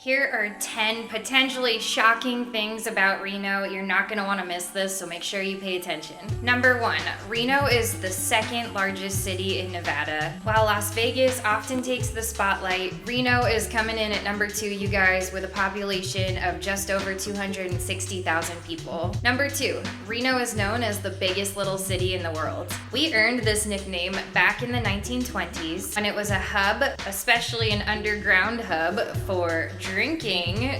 Here are 10 potentially shocking things about Reno. You're not going to want to miss this, so make sure you pay attention. Number 1, Reno is the second largest city in Nevada. While Las Vegas often takes the spotlight, Reno is coming in at number 2, you guys, with a population of just over 260,000 people. Number 2, Reno is known as the biggest little city in the world. We earned this nickname back in the 1920s when it was a hub, especially an underground hub, for drinking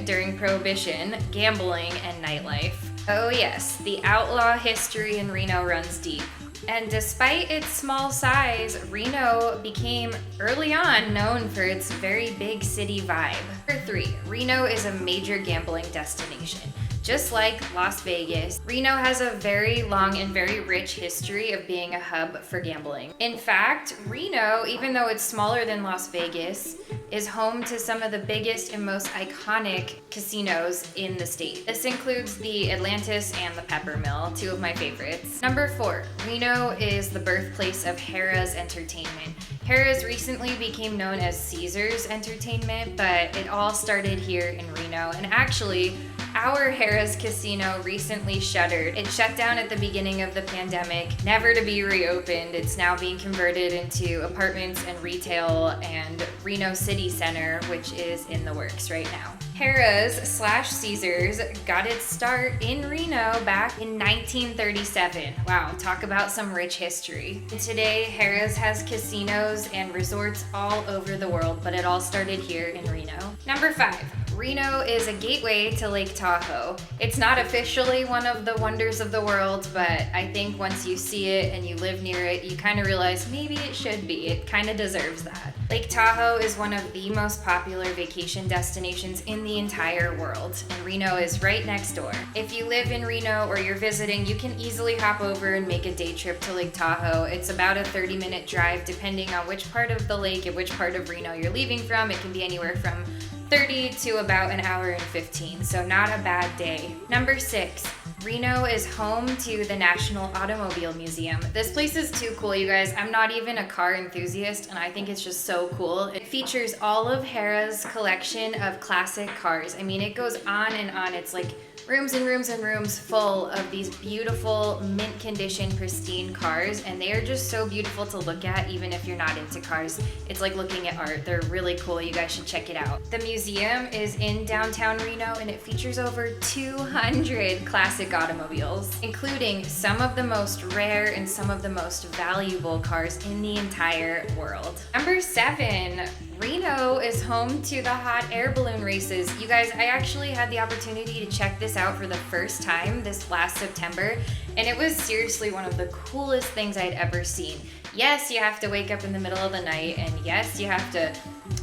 during Prohibition, gambling, and nightlife. Oh yes, the outlaw history in Reno runs deep. And despite its small size, Reno became early on known for its very big city vibe. Number 3, Reno is a major gambling destination. Just like Las Vegas, Reno has a very long and very rich history of being a hub for gambling. In fact, Reno, even though it's smaller than Las Vegas, is home to some of the biggest and most iconic casinos in the state. This includes the Atlantis and the Peppermill, 2 of my favorites. Number 4, Reno is the birthplace of Harrah's Entertainment. Harrah's recently became known as Caesars Entertainment, but it all started here in Reno. And actually, our Harrah's Casino recently shuttered. It shut down at the beginning of the pandemic, never to be reopened. It's now being converted into apartments and retail and Reno City Center, which is in the works right now. Harrah's/Caesars got its start in Reno back in 1937. Wow, talk about some rich history. And today, Harrah's has casinos and resorts all over the world, but it all started here in Reno. Number 5. Reno is a gateway to Lake Tahoe. It's not officially one of the wonders of the world, but I think once you see it and you live near it, you kind of realize maybe it should be. It kind of deserves that. Lake Tahoe is one of the most popular vacation destinations in the entire world, and Reno is right next door. If you live in Reno or you're visiting, you can easily hop over and make a day trip to Lake Tahoe. It's about a 30-minute drive depending on which part of the lake and which part of Reno you're leaving from. It can be anywhere from 30 to about an hour and 15, so not a bad day. Number 6, Reno is home to the National Automobile Museum. This place is too cool, you guys. I'm not even a car enthusiast, and I think it's just so cool. It features all of Harrah's collection of classic cars. I mean, it goes on and on. It's like rooms and rooms and rooms full of these beautiful, mint condition, pristine cars, and they are just so beautiful to look at even if you're not into cars. It's like looking at art. They're really cool. You guys should check it out. The museum is in downtown Reno, and it features over 200 classic automobiles, including some of the most rare and some of the most valuable cars in the entire world. Number 7, Reno is home to the hot air balloon races. You guys, I actually had the opportunity to check this out for the first time this last September, and it was seriously one of the coolest things I'd ever seen. Yes, you have to wake up in the middle of the night, and yes, you have to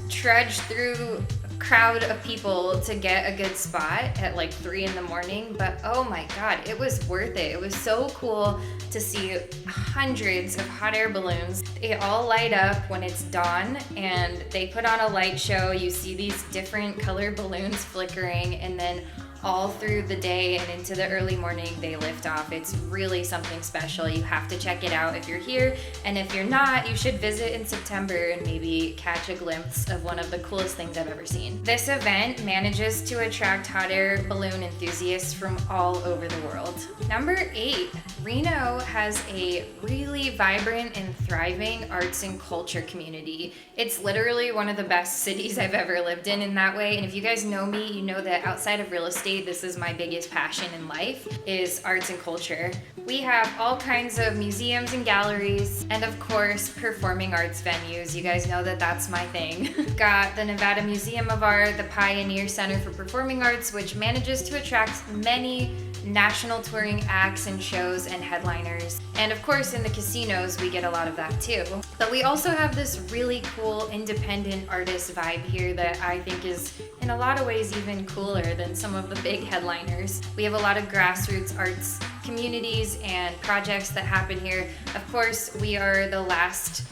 trudge through crowd of people to get a good spot at like 3 in the morning, but oh my god, it was worth it. It was so cool to see hundreds of hot air balloons. They all light up when it's dawn, and they put on a light show. You see these different colored balloons flickering, and then all through the day and into the early morning they lift off. It's really something special. You have to check it out if you're here, and if you're not, you should visit in September and maybe catch a glimpse of one of the coolest things I've ever seen. This event manages to attract hot air balloon enthusiasts from all over the world. Number 8, Reno has a really vibrant and thriving arts and culture community. It's literally one of the best cities I've ever lived in that way, and if you guys know me, you know that outside of real estate, this is my biggest passion in life, is arts and culture. We have all kinds of museums and galleries, and of course, performing arts venues. You guys know that that's my thing. Got the Nevada Museum of Art, the Pioneer Center for Performing Arts, which manages to attract many national touring acts and shows and headliners. And of course, in the casinos, we get a lot of that too. But we also have this really cool independent artist vibe here that I think is in a lot of ways even cooler than some of the big headliners. We have a lot of grassroots arts communities and projects that happen here. Of course, we are the last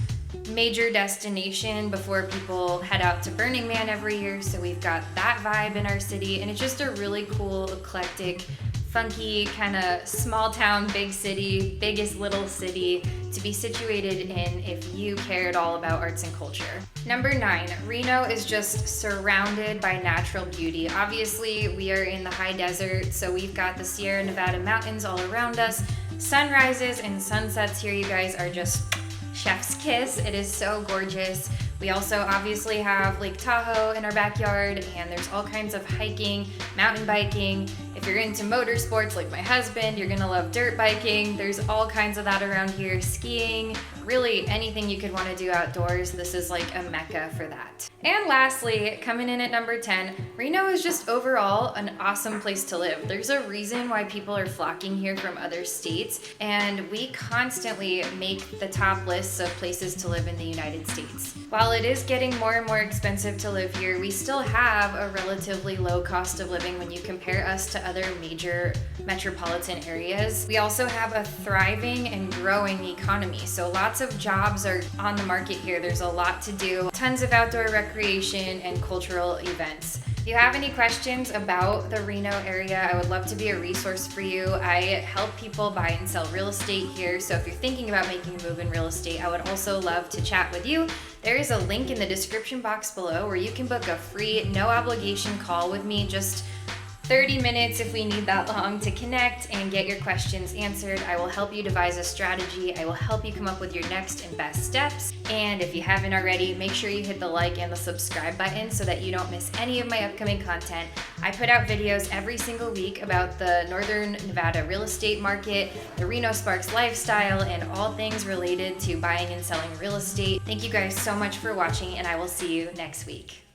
major destination before people head out to Burning Man every year, so we've got that vibe in our city, and it's just a really cool, eclectic, funky, kind of small town, big city, biggest little city to be situated in if you care at all about arts and culture. Number 9, Reno is just surrounded by natural beauty. Obviously, we are in the high desert, so we've got the Sierra Nevada mountains all around us. Sunrises and sunsets here, you guys, are just chef's kiss. It is so gorgeous. We also obviously have Lake Tahoe in our backyard, and there's all kinds of hiking, mountain biking. If you're into motorsports like my husband, you're gonna love dirt biking. There's all kinds of that around here. Skiing, really anything you could want to do outdoors. This is like a mecca for that. And lastly, coming in at number 10, Reno is just overall an awesome place to live. There's a reason why people are flocking here from other states, and we constantly make the top lists of places to live in the United States. While it is getting more and more expensive to live here, we still have a relatively low cost of living when you compare us to other major metropolitan areas. We also have a thriving and growing economy, so lots of jobs are on the market here. There's a lot to do, tons of outdoor recreation and cultural events. If you have any questions about the Reno area, I would love to be a resource for you. I help people buy and sell real estate here, so if you're thinking about making a move in real estate, I would also love to chat with you. There is a link in the description box below where you can book a free, no obligation call with me, just 30 minutes if we need that long to connect and get your questions answered. I will help you devise a strategy. I will help you come up with your next and best steps. And if you haven't already, make sure you hit the like and the subscribe button so that you don't miss any of my upcoming content. I put out videos every single week about the Northern Nevada real estate market, the Reno Sparks lifestyle, and all things related to buying and selling real estate. Thank you guys so much for watching, and I will see you next week.